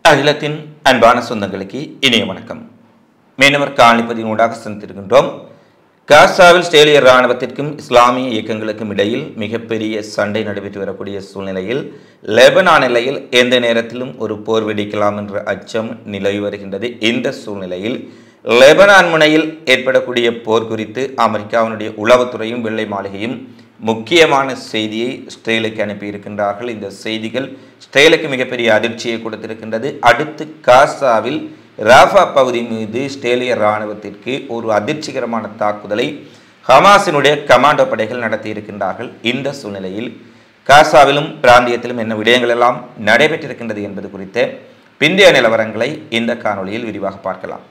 அகிலத்தின் அன்பான சொந்தங்களுக்கு இனிய வணக்கம். மீனவர் காணிப்பதின் ஊடாக சந்தித்திருக்கின்றோம். காசாவில் இஸ்ரேலிய இராணுவத்திற்கும் இஸ்லாமிய இயக்கங்களுக்கும் இடையில் மிகப்பெரிய சண்டை நடைபெற்று வரக்கூடிய சூழ்நிலையில் லெபனான் எல்லையில் எந்த நேரத்திலும் ஒரு போர் வெடிக்கலாம் என்ற அச்சம் நிலவி வருகின்றது. இந்த சூழ்நிலையில் லெபனான் முனையில் ஏற்படக்கூடிய போர் குறித்து அமெரிக்காவினுடைய உளவுத்துறையும் வெள்ளை மாளிகையும் முக்கியமான செய்தியை இஸ்ரேலுக்கு அனுப்பியிருக்கின்றார்கள். இந்த செய்திகள் இஸ்ரேலுக்கு மிகப்பெரிய அதிர்ச்சியை கொடுத்திருக்கின்றது. அடுத்து காசாவில் ராஃபா பகுதி மீது இஸ்ரேலிய இராணுவத்திற்கு ஒரு அதிர்ச்சிகரமான தாக்குதலை ஹமாஸினுடைய கமாண்டோ படைகள் நடத்தியிருக்கின்றார்கள். இந்த சூழ்நிலையில் காசாவிலும் பிராந்தியத்திலும் என்ன விடயங்கள் எல்லாம் நடைபெற்றிருக்கின்றது என்பது குறித்த பிந்தைய நிலவரங்களை இந்த காணொலியில் விரிவாக பார்க்கலாம்.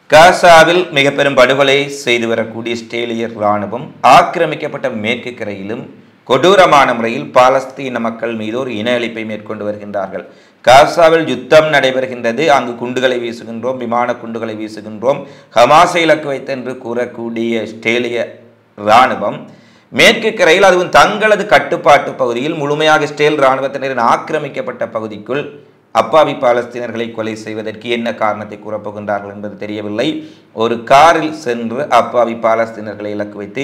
காசாவில் மிக பெரும் படுகொலை செய்து வரக்கூடிய இஸ்ரேலிய இராணுவம் ஆக்கிரமிக்கப்பட்ட மேற்கு கரையிலும் கொடூரமான முறையில் பாலஸ்தீன மக்கள் மீது ஒரு இன அழிப்பை மேற்கொண்டு வருகின்றார்கள். காசாவில் யுத்தம் நடைபெறுகின்றது. அங்கு குண்டுகளை வீசுகின்றோம், விமான குண்டுகளை வீசுகின்றோம், ஹமாஸை இலக்கு வைத்தென்று கூறக்கூடிய இஸ்ரேலிய இராணுவம் மேற்கு கரையில், அதுவும் தங்களது கட்டுப்பாட்டு பகுதியில் முழுமையாக இஸ்ரேல் இராணுவத்தினரின் ஆக்கிரமிக்கப்பட்ட பகுதிக்குள் அப்பாவி பாலஸ்தீனர்களை கொலை செய்வதற்கு என்ன காரணத்தை கூறப்போகின்றார்கள் என்பது தெரியவில்லை. ஒரு காரில் சென்று அப்பாவி பாலஸ்தீனர்களை இலக்கு வைத்து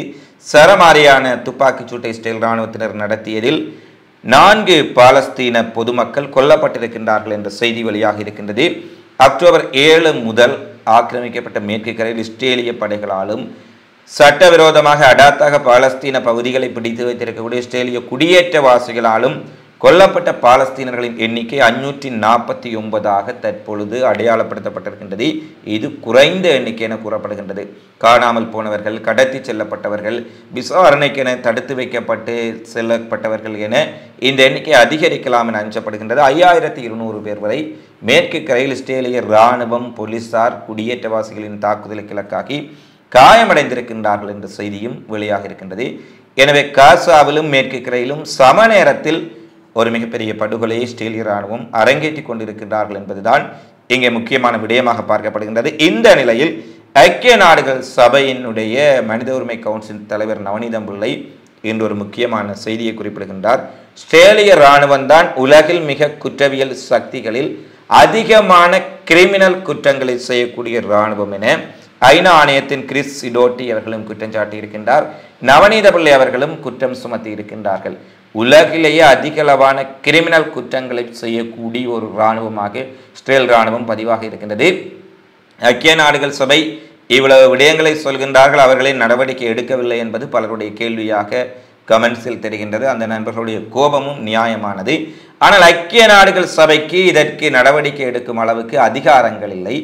சரமாரியான துப்பாக்கிச் சூட்டை இஸ்ரேல் இராணுவத்தினர் நடத்தியதில் 4 பாலஸ்தீன பொதுமக்கள் கொல்லப்பட்டிருக்கின்றார்கள் என்ற செய்தி வெளியாக இருக்கின்றது. அக்டோபர் 7 முதல் ஆக்கிரமிக்கப்பட்ட மேற்கு கரையில் இஸ்ரேலிய படைகளாலும் சட்டவிரோதமாக அடாத்தாக பாலஸ்தீன பகுதிகளை பிடித்து வைத்திருக்கக்கூடிய இஸ்ரேலிய குடியேற்றவாசிகளாலும் கொல்லப்பட்ட பாலஸ்தீனர்களின் எண்ணிக்கை 549 தற்பொழுது அடையாளப்படுத்தப்பட்டிருக்கின்றது. இது குறைந்த எண்ணிக்கை என கூறப்படுகின்றது. காணாமல் போனவர்கள், கடத்தி செல்லப்பட்டவர்கள், விசாரணைக்கென தடுத்து வைக்கப்பட்டு செல்லப்பட்டவர்கள் என இந்த எண்ணிக்கை அதிகரிக்கலாம் என அஞ்சப்படுகின்றது. 5200 பேர் வரை மேற்கு கரையில் இஸ்ரேலிய இராணுவம், போலீசார், குடியேற்றவாசிகளின் தாக்குதலுக்கு இலக்காகி காயமடைந்திருக்கின்றார்கள் என்ற செய்தியும் வெளியாக இருக்கின்றது. எனவே காசாவிலும் மேற்கு கரையிலும் சம நேரத்தில் ஒரு மிகப்பெரிய படுகொலையை இஸ்ரேலிய இராணுவம் அரங்கேற்றி கொண்டிருக்கின்றார்கள் என்பதுதான் இங்கே முக்கியமான விடயமாக பார்க்கப்படுகின்றது. இந்த நிலையில் ஐக்கிய நாடுகள் சபையினுடைய மனித உரிமை கவுன்சில் தலைவர் நவநீதம் பிள்ளை இன்று ஒரு முக்கியமான செய்தியை குறிப்பிடுகின்றார். இஸ்ரேலிய இராணுவம் தான் உலகில் மிக குற்றவியல் சக்திகளில் அதிகமான கிரிமினல் குற்றங்களை செய்யக்கூடிய இராணுவம் என ஐநா ஆணையத்தின் கிறிஸ் சிடோட்டி அவர்களும் குற்றம் சாட்டி இருக்கின்றார். நவநீத பிள்ளை அவர்களும் குற்றம் சுமத்தி இருக்கின்றார்கள். உலகிலேயே அதிகளவான கிரிமினல் குற்றங்களை செய்யக்கூடிய ஒரு இராணுவமாக இஸ்ரேல் இராணுவம் பதிவாக இருக்கின்றது. ஐக்கிய நாடுகள் சபை இவ்வளவு விடயங்களை சொல்கின்றார்கள், அவர்களை நடவடிக்கை எடுக்கவில்லை என்பது பலருடைய கேள்வியாக கமெண்ட்ஸில் தெரிகின்றது. அந்த நண்பர்களுடைய கோபமும் நியாயமானது. ஆனால் ஐக்கிய நாடுகள் சபைக்கு இதற்கு நடவடிக்கை எடுக்கும் அளவுக்கு அதிகாரங்கள் இல்லை.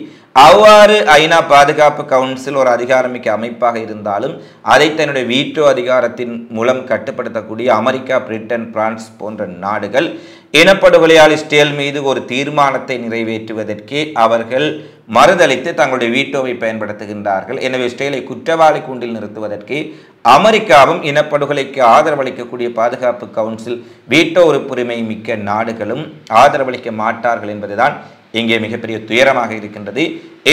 அவ்வாறு ஐநா பாதுகாப்பு கவுன்சில் ஒரு அதிகாரமிக்க அமைப்பாக இருந்தாலும் அதை தன்னுடைய வீட்டோ அதிகாரத்தின் மூலம் கட்டுப்படுத்தக்கூடிய அமெரிக்கா, பிரிட்டன், பிரான்ஸ் போன்ற நாடுகள் இனப்படுகொலையால் இஸ்ரேல் மீது ஒரு தீர்மானத்தை நிறைவேற்றுவதற்கு அவர்கள் மறுதளித்து தங்களுடைய வீட்டோவை பயன்படுத்துகின்றார்கள். எனவே இஸ்ரேலை குற்றவாளி கூண்டில் நிறுத்துவதற்கு அமெரிக்காவும் இனப்படுகொலைக்கு ஆதரவளிக்கக்கூடிய பாதுகாப்பு கவுன்சில் வீட்டோ உறுப்புரிமை மிக்க நாடுகளும் ஆதரவளிக்க மாட்டார்கள் என்பதுதான் இங்கே மிகப்பெரிய துயரமாக இருக்கின்றது.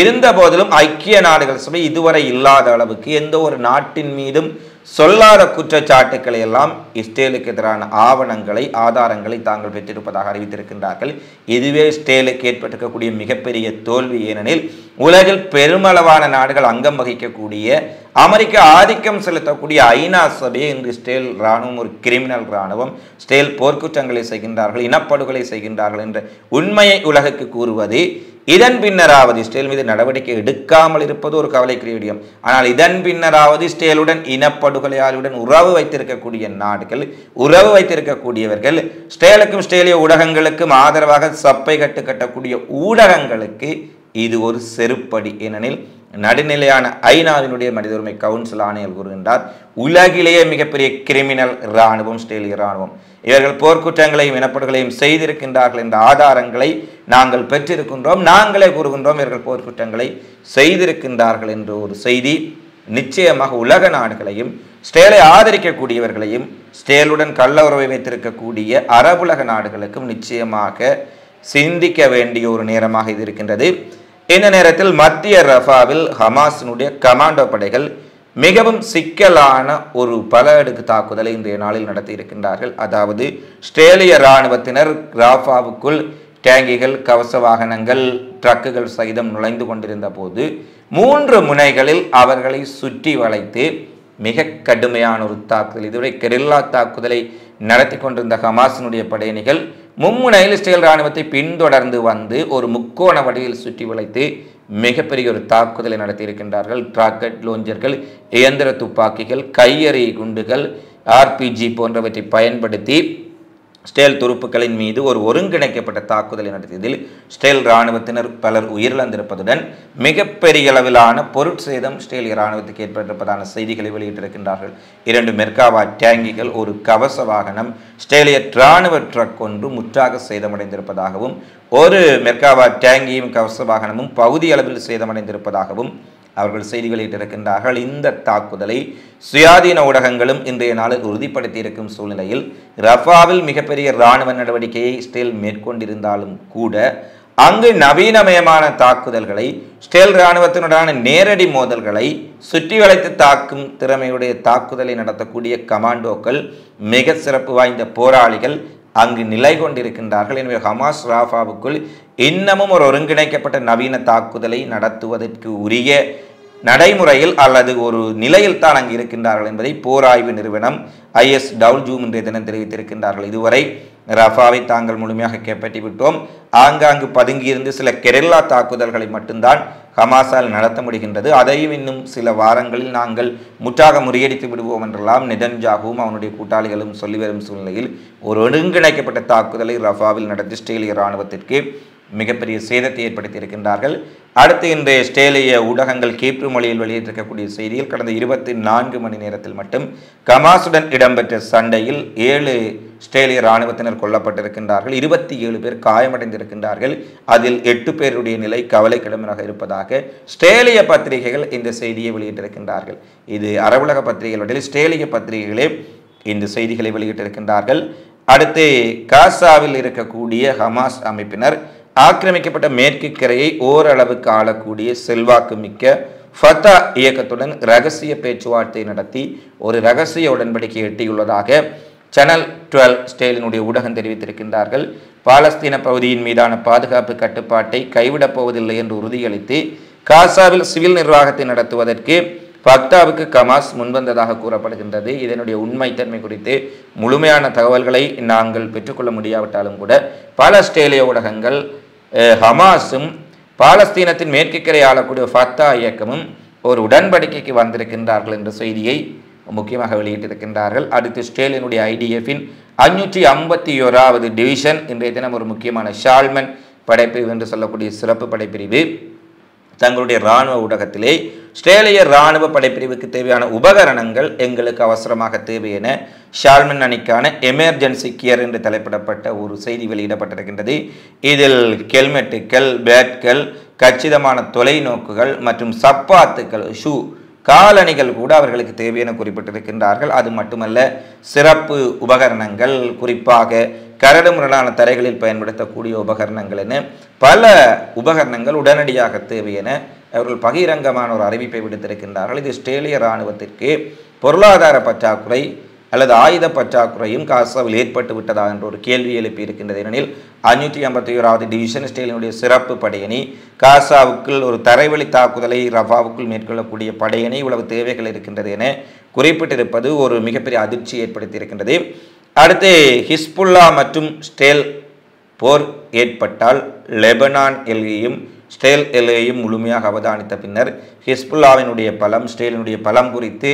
இருந்த போதிலும் ஐக்கிய நாடுகள் சபை இதுவரை இல்லாத அளவுக்கு எந்த ஒரு நாட்டின் மீதும் சொல்லாத குற்றச்சாட்டுக்களை எல்லாம் இஸ்ரேலுக்கு எதிரான ஆவணங்களை, ஆதாரங்களை தாங்கள் பெற்றிருப்பதாக அறிவித்திருக்கின்றார்கள். இதுவே இஸ்ரேலுக்கு ஏற்பட்டிருக்கக்கூடிய மிகப்பெரிய தோல்வி. ஏனெனில் உலகில் பெருமளவான நாடுகள் அங்கம் வகிக்கக்கூடிய, அமெரிக்க ஆதிக்கம் செலுத்தக்கூடிய ஐநா சபையை இன்று இஸ்ரேல் இராணுவம் ஒரு கிரிமினல் இராணுவம், இஸ்ரேல் போர்க்குற்றங்களை செய்கின்றார்கள், இனப்படுகொலை செய்கின்றார்கள் என்ற உண்மையை உலகுக்கு கூறுவது. இதன் பின்னராவது இஸ்ரேல் மீது நடவடிக்கை எடுக்காமல் இருப்பது ஒரு கவலைக்குரிய விடயம். ஆனால் இதன் பின்னராவது இஸ்ரேலுடன் இனப்படுகொலையாளுடன் உறவு வைத்திருக்கக்கூடிய நாடுகள், உறவு வைத்திருக்கக்கூடியவர்கள், இஸ்ரேலுக்கும் இஸ்ரேலிய ஊடகங்களுக்கும் ஆதரவாக சப்பை கட்டக்கூடிய ஊடகங்களுக்கு இது ஒரு செருப்படி. ஏனெனில் நடுநிலையான ஐநாவினுடைய மனித உரிமை கவுன்சில் ஆணையர் கூறுகின்றார், உலகிலேயே மிகப்பெரிய கிரிமினல் இராணுவம் இஸ்ரேலிய இராணுவம். இவர்கள் போர்க்குற்றங்களையும் இனப்படுகொலையும் செய்திருக்கின்றார்கள் என்ற ஆதாரங்களை நாங்கள் பெற்றிருக்கின்றோம். நாங்களே கூறுகின்றோம் இவர்கள் போர்க்குற்றங்களை செய்திருக்கின்றார்கள் என்ற ஒரு செய்தி நிச்சயமாக உலக நாடுகளையும், இஸ்ரேலை ஆதரிக்கக்கூடியவர்களையும், இஸ்ரேலுடன் கள்ள உறவை வைத்திருக்கக்கூடிய அரபுலக நாடுகளுக்கும் நிச்சயமாக சிந்திக்க வேண்டிய ஒரு நேரமாக இது இருக்கின்றது. இந்த நேரத்தில் மத்திய ரஃபாவில் ஹமாஸினுடைய கமாண்டோ படைகள் மிகவும் சிக்கலான ஒரு பல அடுக்கு தாக்குதலை இன்றைய நாளில் நடத்தி இருக்கின்றார்கள். அதாவது இஸ்ரேலிய இராணுவத்தினர் ராஃபாவுக்குள் டேங்கிகள், கவச வாகனங்கள், ட்ரக்குகள் சகிதம் நுழைந்து கொண்டிருந்த போது 3 முனைகளில் அவர்களை சுற்றி வளைத்து மிக கடுமையான ஒரு தாக்குதல், இதுவரை கெரில்லா தாக்குதலை நடத்தி கொண்டிருந்த ஹமாஸினுடைய படையணிகள் மும்முனையில் இஸ்ரேல் இராணுவத்தை பின்தொடர்ந்து வந்து ஒரு முக்கோண வடிவில் சுற்றி வளைத்து மிகப்பெரிய ஒரு தாக்குதலை நடத்தியிருக்கின்றார்கள். ராக்கெட் லாஞ்சர்கள், இயந்திர துப்பாக்கிகள், கையெறி குண்டுகள், ஆர்பிஜி போன்றவற்றை பயன்படுத்தி இஸ்ரேல் துருப்புக்களின் மீது ஒரு ஒருங்கிணைக்கப்பட்ட தாக்குதலை நடத்தியதில் இஸ்ரேல் இராணுவத்தினர் பலர் உயிரிழந்திருப்பதுடன் மிகப்பெரிய அளவிலான பொருட்சேதம் இஸ்ரேல் இராணுவத்துக்கு ஏற்பட்டிருப்பதான செய்திகளை வெளியிட்டிருக்கின்றார்கள். 2 மெர்காவா டேங்கிகள், ஒரு கவச வாகனம், இஸ்ரேலிய இராணுவ ட்ரக் ஒன்று முற்றாக சேதமடைந்திருப்பதாகவும், ஒரு மெர்காவா டேங்கியும் கவச வாகனமும் பகுதி அளவில் சேதமடைந்திருப்பதாகவும் அவர்கள் செய்தி வெளியிட்டிருக்கின்றார்கள். இந்த தாக்குதலை சுயாதீன ஊடகங்களும் இன்றைய நாளில் உறுதிப்படுத்தி இருக்கும் சூழ்நிலையில் ரஃபாவில் மிகப்பெரிய இராணுவ நடவடிக்கையை இஸ்ரேல் மேற்கொண்டிருந்தாலும் கூட அங்கு நவீனமயமான தாக்குதல்களை, இஸ்ரேல் இராணுவத்தினுடான நேரடி மோதல்களை சுற்றி வளைத்து தாக்கும் திறமையுடைய தாக்குதலை நடத்தக்கூடிய கமாண்டோக்கள், மிக சிறப்பு வாய்ந்த போராளிகள் அங்கு நிலை கொண்டிருக்கின்றார்கள். எனவே ஹமாஸ் ராஃபாவுக்குள் இன்னமும் ஒரு ஒருங்கிணைக்கப்பட்ட நவீன தாக்குதலை நடத்துவதற்கு உரிய நடைமுறையில் அல்லது ஒரு நிலையில் தான் அங்கு இருக்கின்றார்கள் என்பதை போராய்வு நிறுவனம் ISWJUM இன்றைய தினம் தெரிவித்திருக்கின்றார்கள். இதுவரை ரஃபாவை தாங்கள் முழுமையாக கைப்பற்றிவிட்டோம், ஆங்காங்கு பதுங்கியிருந்து சில கெரில்லா தாக்குதல்களை மட்டும்தான் ஹமாஸால் நடத்த முடிகின்றது, அதையும் இன்னும் சில வாரங்களில் நாங்கள் முற்றாக முறியடித்து விடுவோம் என்றெல்லாம் நெதன்யாஹுவும் அவனுடைய கூட்டாளிகளும் சொல்லி வரும் சூழ்நிலையில் ஒரு ஒருங்கிணைக்கப்பட்ட தாக்குதலை ரஃபாவில் நடத்தி இஸ்ரேலிய இராணுவத்திற்கு மிகப்பெரிய சேதத்தை ஏற்படுத்தி இருக்கின்றார்கள். அடுத்து இன்றைய இஸ்ரேலிய ஊடகங்கள் கீப்ரு மொழியில் வெளியிட்டிருக்கக்கூடிய செய்தியில் கடந்த 24 மணி நேரத்தில் மட்டும் ஹமாஸுடன் இடம்பெற்ற சண்டையில் 7 இஸ்ரேலிய இராணுவத்தினர் கொல்லப்பட்டிருக்கின்றார்கள், 27 பேர் காயமடைந்திருக்கின்றார்கள், அதில் 8 பேருடைய நிலை கவலைக்கிடமாக இருப்பதாக இஸ்ரேலிய பத்திரிகைகள் இந்த செய்தியை வெளியிட்டிருக்கின்றார்கள். இது அரபுலக பத்திரிகைகளுடைய இஸ்ரேலிய பத்திரிகைகளே இந்த செய்திகளை வெளியிட்டிருக்கின்றார்கள். அடுத்து காசாவில் இருக்கக்கூடிய ஹமாஸ் அமைப்பினர் ஆக்கிரமிக்கப்பட்ட மேற்கு கரையை ஓரளவுக்கு ஆளக்கூடிய செல்வாக்கு மிக்க ஃபத்தா இயக்கத்துடன் இரகசிய பேச்சுவார்த்தை நடத்தி ஒரு இரகசிய உடன்படிக்கை எட்டியுள்ளதாக சேனல் 12 இஸ்ரேலினுடைய ஊடகம் தெரிவித்திருக்கின்றார்கள். பாலஸ்தீன பகுதியின் மீதான பாதுகாப்பு கட்டுப்பாட்டை கைவிடப் போவதில்லை என்று உறுதியளித்து காசாவில் சிவில் நிர்வாகத்தை நடத்துவதற்கு ஃபத்தாவுக்கு ஹமாஸ் முன்வந்ததாக கூறப்படுகின்றது. இதனுடைய உண்மைத்தன்மை குறித்து முழுமையான தகவல்களை நாங்கள் பெற்றுக்கொள்ள முடியாவிட்டாலும் கூட பல இஸ்ரேலிய ஊடகங்கள் ஹமாஸும் பாலஸ்தீனத்தின் மேற்கு கரை ஆளக்கூடிய ஃபத்தா இயக்கமும் ஒரு உடன்படிக்கைக்கு வந்திருக்கின்றார்கள் என்ற செய்தியை முக்கியமாக வெளியிட்டிருக்கின்றார்கள். அடுத்து இஸ்ரேலினுடைய IDFின் 551வது டிவிஷன் இன்றைய தினம் ஒரு முக்கியமான ஷால்மன் படைப்பிரிவு என்று சொல்லக்கூடிய சிறப்பு படைப்பிரிவு தங்களுடைய இராணுவ ஊடகத்திலே இஸ்ரேலிய இராணுவ படைப்பிரிவுக்கு தேவையான உபகரணங்கள் எங்களுக்கு அவசரமாக தேவை என ஷால்மன் அணிக்கான எமர்ஜென்சி கியர் என்று தலைப்பிடப்பட்ட ஒரு செய்தி வெளியிடப்பட்டிருக்கின்றது. இதில் ஹெல்மெட்டுகள், பேட்கள், கச்சிதமான தொலைநோக்குகள் மற்றும் சப்பாத்துக்கள், ஷூ, காலணிகள் கூட அவர்களுக்கு தேவை என குறிப்பிட்டிருக்கின்றார்கள். அது மட்டுமல்ல, சிறப்பு உபகரணங்கள், குறிப்பாக கரடுமுரடான தரைகளில் பயன்படுத்தக்கூடிய உபகரணங்கள் என பல உபகரணங்கள் உடனடியாக தேவை என அவர்கள் பகிரங்கமான ஒரு அறிவிப்பை விடுத்திருக்கின்றார்கள். இது இஸ்ரேலிய இராணுவத்திற்கு பொருளாதார பற்றாக்குறை அல்லது ஆயுத பற்றாக்குறையும் காசாவில் ஏற்பட்டு விட்டதா என்ற ஒரு கேள்வி எழுப்பி இருக்கின்றது. ஏனெனில் 551வது டிவிஷன் இஸ்ரேலினுடைய சிறப்பு படையணி காசாவுக்குள் ஒரு தரைவழி தாக்குதலை ரஃபாவுக்குள் மேற்கொள்ளக்கூடிய படையணி இவ்வளவு தேவைகள் இருக்கின்றது என குறிப்பிட்டிருப்பது ஒரு மிகப்பெரிய அதிர்ச்சி ஏற்படுத்தி இருக்கின்றது. அடுத்து ஹிஸ்புல்லா மற்றும் இஸ்ரேல் போர் ஏற்பட்டால் லெபனான் எல்லையும் இஸ்ரேல் எல்லையையும் முழுமையாக அவதானித்த பின்னர் ஹிஸ்புல்லாவினுடைய பலம், இஸ்ரேலினுடைய பலம் குறித்து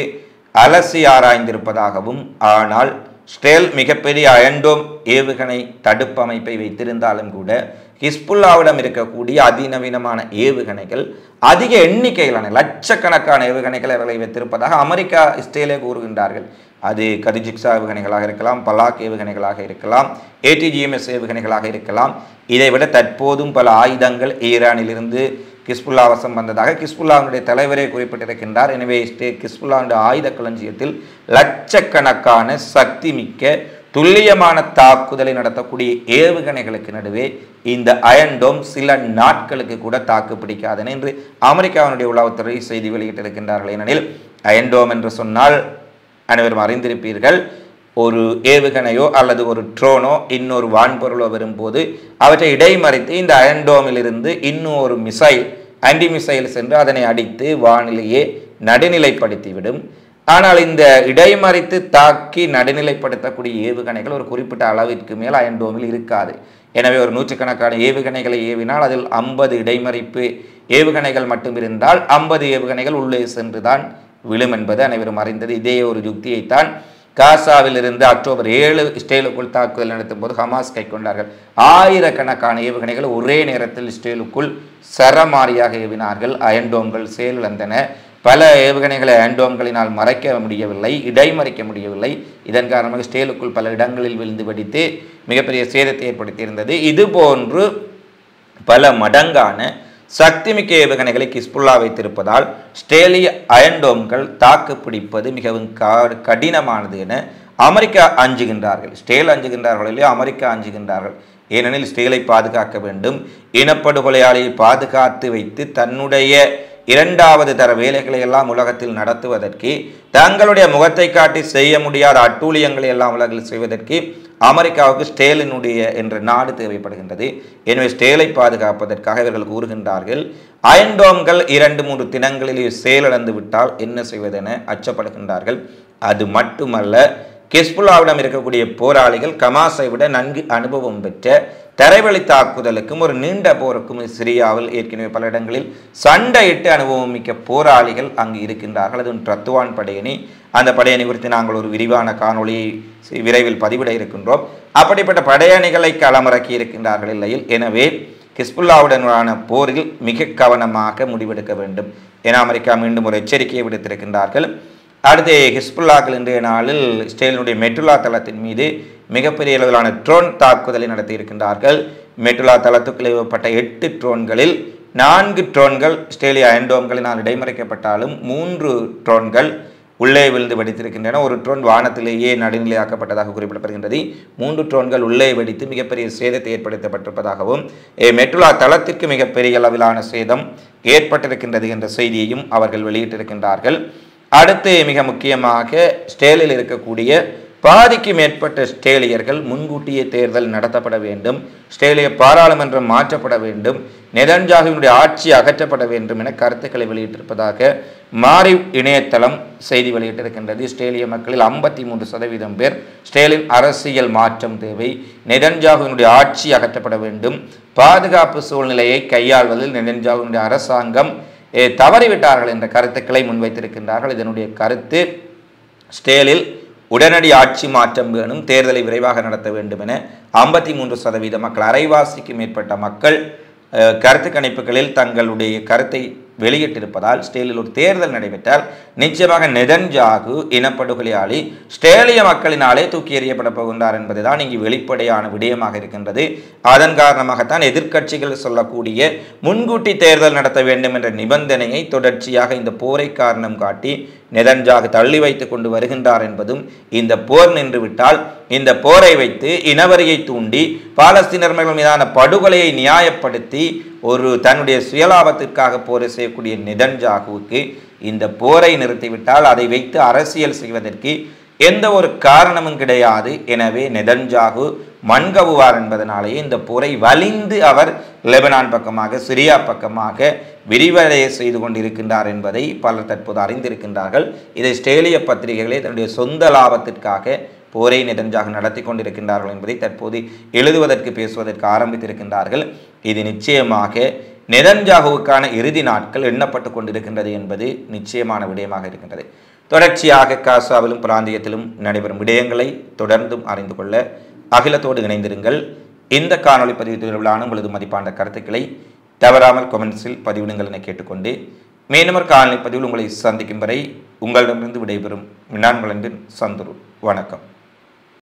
அலசி ஆராய்ந்திருப்பதாகவும், ஆனால் இஸ்ரேல் மிகப்பெரிய அயன்டோம் ஏவுகணை தடுப்பு அமைப்பை வைத்திருந்தாலும் கூட ஹிஸ்புல்லாவிடம் இருக்கக்கூடிய அதிநவீனமான ஏவுகணைகள் அதிக எண்ணிக்கையிலான லட்சக்கணக்கான ஏவுகணைகளை அவர்களை வைத்திருப்பதாக அமெரிக்கா இஸ்ரேலே கூறுகின்றார்கள். அது கதிஜிக்ஸா ஏவுகணைகளாக இருக்கலாம், பலாக் ஏவுகணைகளாக இருக்கலாம், ATGMS ஏவுகணைகளாக இருக்கலாம். இதைவிட தற்போதும் பல ஆயுதங்கள் ஈரானிலிருந்து ஹிஸ்புல்லா வசம் வந்ததாக ஹிஸ்புல்லாவுடைய தலைவரே குறிப்பிட்டிருக்கின்றார். எனவே ஹிஸ்புல்லாவுடைய ஆயுத களஞ்சியத்தில் லட்சக்கணக்கான சக்தி மிக்க துல்லியமான தாக்குதலை நடத்தக்கூடிய ஏவுகணைகளுக்கு நடுவே இந்த அயன்டோம் சில நாட்களுக்கு கூட தாக்கு பிடிக்காதன என்று அமெரிக்காவினுடைய உளவுத்துறை செய்தி வெளியிட்டிருக்கின்றார்கள். ஏனெனில் அயன்டோம் என்று சொன்னால் அனைவரும் அறிந்திருப்பீர்கள், ஒரு ஏவுகணையோ அல்லது ஒரு ட்ரோனோ இன்னொரு வான்பொருளோ வரும்போது அவற்றை இடைமறித்து இந்த அயன்டோமிலிருந்து இன்னும் ஒரு மிசைல் ஆன்டி மிசைல் சென்று அதனை அடித்து வானிலேயே நடுநிலைப்படுத்திவிடும். ஆனால் இந்த இடைமறித்து தாக்கி நடுநிலைப்படுத்தக்கூடிய ஏவுகணைகள் ஒரு குறிப்பிட்ட அளவிற்கு மேல் அயன்டோமில் இருக்காது. எனவே ஒரு நூற்றுக்கணக்கான ஏவுகணைகளை ஏவினால் அதில் 50 இடைமறிப்பு ஏவுகணைகள் மட்டும் இருந்தால் 50 ஏவுகணைகள் உள்ளே சென்றுதான் விழும் என்பது அனைவரும் அறிந்தது. இதே ஒரு யுக்தியைத்தான் காசாவில் இருந்து அக்டோபர் 7 இஸ்ரேலுக்குள் தாக்குதல் நடத்தும் போது ஹமாஸ் கைக்கொண்டார்கள். ஆயிரக்கணக்கான ஏவுகணைகள் ஒரே நேரத்தில் இஸ்ரேலுக்குள் சரமாரியாக ஏவினார்கள். அயன்டோம்கள் செயலிழந்தன. பல ஏவுகணைகளை அயன்டோம்களினால் மறைக்க முடியவில்லை, இடைமறிக்க முடியவில்லை. இதன் காரணமாக இஸ்ரேலுக்குள் பல இடங்களில் விழுந்து வெடித்து மிகப்பெரிய சேதத்தை ஏற்படுத்தியிருந்தது. இதுபோன்று பல மடங்கான சக்திமிக்க ஏவுகணைகளை ஹிஸ்புல்லா வைத்திருப்பதால் இஸ்ரேலிய அயன்டோம்கள் தாக்கு பிடிப்பது மிகவும் கடினமானது என அமெரிக்கா அஞ்சுகின்றார்கள். இஸ்ரேல் அஞ்சுகின்றார்கள் இல்லையோ, அமெரிக்கா அஞ்சுகின்றார்கள். ஏனெனில் இஸ்ரேலை பாதுகாக்க வேண்டும். இனப்படுகொலையாளியை பாதுகாத்து வைத்து தன்னுடைய இரண்டாவது தர வேலைகளை எல்லாம் உலகத்தில் நடத்துவதற்கு, தங்களுடைய முகத்தை காட்டி செய்ய முடியாத அட்டூழியங்களை எல்லாம் உலகில் செய்வதற்கு அமெரிக்காவுக்கு இஸ்ரேலினுடைய என்ற நாடு தேவைப்படுகின்றது. எனவே இஸ்ரேலை பாதுகாப்பதற்காக இவர்கள் கூறுகின்றார்கள், அயன்டோம்கள் 2-3 தினங்களிலேயே செயலிழந்து விட்டால் என்ன செய்வதென அச்சப்படுகின்றார்கள். அது மட்டுமல்ல, ஹிஸ்புல்லாவிடம் இருக்கக்கூடிய போராளிகள் ஹமாஸை விட நன்கு அனுபவம் பெற்ற தரைவழி தாக்குதலுக்கும் ஒரு நீண்ட போருக்கும் சிரியாவில் ஏற்கனவே பல இடங்களில் சண்டையிட்டு அனுபவம் மிக்க போராளிகள் அங்கு இருக்கின்றார்கள். அது ரத்துவான் படையணி. அந்த படையணி குறித்து நாங்கள் ஒரு விரிவான காணொளியை விரைவில் பதிவிட இருக்கின்றோம். அப்படிப்பட்ட படையணிகளை களமிறக்கி இருக்கின்றார்கள் இல்லையில். எனவே ஹிஸ்புல்லாவுடனான போரில் மிக கவனமாக முடிவெடுக்க வேண்டும் என அமெரிக்கா மீண்டும் ஒரு எச்சரிக்கையை விடுத்திருக்கின்றார்கள். அடுத்து ஹிஸ்புல்லாக்கள் இன்றைய நாளில் இஸ்ரேலினுடைய மெட்டுலா தளத்தின் மீது மிகப்பெரிய அளவிலான ட்ரோன் தாக்குதலை நடத்தி இருக்கின்றார்கள். மெட்டுலா தளத்துக்குள் ஏவப்பட்ட 8 ட்ரோன்களில் 4 ட்ரோன்கள் இஸ்ரேலிய அயன்டோம்களினால் இடைமறிக்கப்பட்டாலும் 3 ட்ரோன்கள் உள்ளே விழுந்து வெடித்திருக்கின்றன. ஒரு ட்ரோன் வானத்திலேயே நடுநிலையாக்கப்பட்டதாக குறிப்பிடப்படுகின்றது. 3 ட்ரோன்கள் உள்ளே வெடித்து மிகப்பெரிய சேதத்தை ஏற்படுத்தப்பட்டிருப்பதாகவும் மெட்டுலா தளத்திற்கு மிகப்பெரிய அளவிலான சேதம் ஏற்பட்டிருக்கின்றது என்ற செய்தியையும் அவர்கள் வெளியிட்டிருக்கின்றார்கள். அடுத்து மிக முக்கியமாக இஸ்ரேலில் இருக்கக்கூடிய பாதிக்கு மேற்பட்ட இஸ்ரேலியர்கள் முன்கூட்டியே தேர்தல் நடத்தப்பட வேண்டும், இஸ்ரேலிய பாராளுமன்றம் மாற்றப்பட வேண்டும், நெதன்யாகுவினுடைய ஆட்சி அகற்றப்பட வேண்டும் என கருத்துக்களை வெளியிட்டிருப்பதாக மாரிவ் இணையதளம் செய்தி வெளியிட்டிருக்கின்றது. இஸ்ரேலிய மக்களில் 53% பேர் இஸ்ரேலின் அரசியல் மாற்றம் தேவை, நெதன்யாகுவினுடைய ஆட்சி அகற்றப்பட வேண்டும், பாதுகாப்பு சூழ்நிலையை கையாள்வதில் நெதன்யாகுவினுடைய அரசாங்கம் தவறிவிட்டார்கள் என்ற கருத்துக்களை முன்வைத்திருக்கின்றார்கள். இதனுடைய கருத்து, இஸ்ரேலில் உடனடி ஆட்சி மாற்றம் வேணும், தேர்தலை விரைவாக நடத்த வேண்டும் என 53% மக்கள், அரைவாசிக்கு மேற்பட்ட மக்கள் கருத்து கணிப்புகளில் தங்களுடைய கருத்தை வெளியிட்டிருப்பதால் இஸ்ரேலில் ஒரு தேர்தல் நடைபெற்றால் நிச்சயமாக நெதன்யாகு இனப்படுகொலையாளி இஸ்ரேலிய மக்களினாலே தூக்கி எறியப்பட போகின்றார் என்பதுதான் இங்கு வெளிப்படையான விடயமாக இருக்கின்றது. அதன் காரணமாகத்தான் எதிர்க்கட்சிகள் சொல்லக்கூடிய முன்கூட்டி தேர்தல் நடத்த வேண்டும் என்ற நிபந்தனையை தொடர்ச்சியாக இந்த போரை காரணம் காட்டி நெதன்யாகு தள்ளி வைத்துக் கொண்டு வருகின்றார் என்பதும், இந்த போர் நின்றுவிட்டால் இந்த போரை வைத்து இனவரியை தூண்டி பாலஸ்தீனர்கள் மீதான படுகொலையை நியாயப்படுத்தி ஒரு தன்னுடைய சுயலாபத்திற்காக போரை செய்யக்கூடிய நெதன்யாகுவுக்கு இந்த போரை நிறுத்திவிட்டால் அதை வைத்து அரசியல் செய்வதற்கு எந்த ஒரு காரணமும் கிடையாது. எனவே நெதன்யாகு மண்கவுவார் என்பதனாலேயே இந்த போரை வலிந்து அவர் லெபனான் பக்கமாக, சிரியா பக்கமாக விரிவடைய செய்து கொண்டிருக்கின்றார் என்பதை பலர் தற்போது அறிந்திருக்கின்றார்கள். இதை இஸ்ரேலிய பத்திரிகைகளே தன்னுடைய சொந்த லாபத்திற்காக போரை நெதன்யாகு நடத்தி கொண்டிருக்கின்றார்கள் என்பதை தற்போது எழுதுவதற்கு, பேசுவதற்கு ஆரம்பித்திருக்கின்றார்கள். இது நிச்சயமாக நெதன்யாகுவுக்கான இறுதி நாட்கள் எண்ணப்பட்டு கொண்டிருக்கின்றது என்பது நிச்சயமான விடயமாக இருக்கின்றது. தொடர்ச்சியாக காசாவிலும் பிராந்தியத்திலும் நடைபெறும் விடயங்களை தொடர்ந்தும் அறிந்து கொள்ள அகிலத்தோடு இணைந்திருங்கள். இந்த காணொலி பதிவு தொடர்பிலான உங்களது மதிப்பான கருத்துக்களை தவறாமல் கொமெண்ட்ஸில் பதிவிடுங்கள் என கேட்டுக்கொண்டு மீண்டும் ஒரு காணொலி பதிவில் உங்களை சந்திக்கும் வரை உங்களிடமிருந்து விடைபெறும் நான் உங்களின் சந்துரு. வணக்கம்.